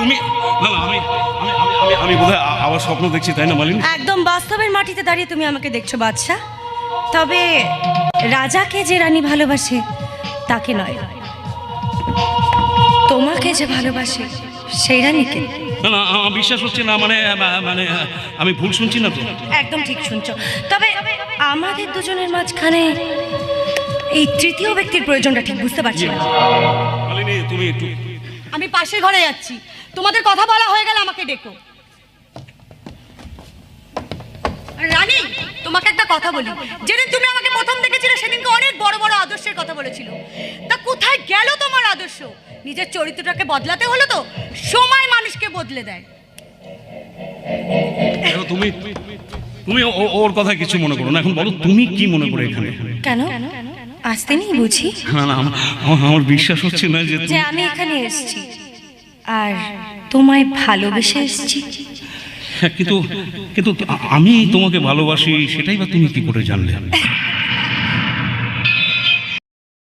তুমি না না আমি আমি আমি আমি বোধহয় আবার স্বপ্ন দেখছি, তাই না মালিনী? একদম বাস্তবের মাটিতে দাঁড়িয়ে তুমি আমাকে দেখছো বাদশা। তবে রাজাকে যে রানী ভালোবাসে তাকে নয়, তোমাকে যে ভালোবাসে সেই রানীকে। না না আমার বিশ্বাস হচ্ছে না, মানে মানে আমি ভুল শুনছি না তো? একদম ঠিক শুনছো। তবে আমাদের দুজনের মাঝখানে এই তৃতীয় ব্যক্তির প্রয়োজনটা ঠিক বুঝতে পারছি না। মালিনী তুমি একটু, আমি পাশের ঘরে যাচ্ছি, তোমাদের কথা বলা হয়ে গেলে আমাকে ডেকো। রানী, তোমাকে একটা কথা বলি, যেদিন তুমি আমাকে প্রথম দেখেছিলে সেদিনকে অনেক বড় বড় আদর্শের কথা বলেছিল। তা কোথায় গেল তোমার আদর্শ? নিজের চরিত্রটাকে বদলাতে হলো তো, সময় মানুষকে বদলে দেয়। তুমি তুমি ওর কথা কিছু মনে করো না, এখন বলো তুমি কি মনে করো এখানে? কেন আসতে নেই বুঝি? না না আমার বিশ্বাস হচ্ছে না যে আমি এখানে এসেছি আর তোমায় ভালোবেসে এসেছি। কিন্তু কিন্তু আমি তোমাকে ভালোবাসি, সেটাই বা তুমি কি করে জানলে?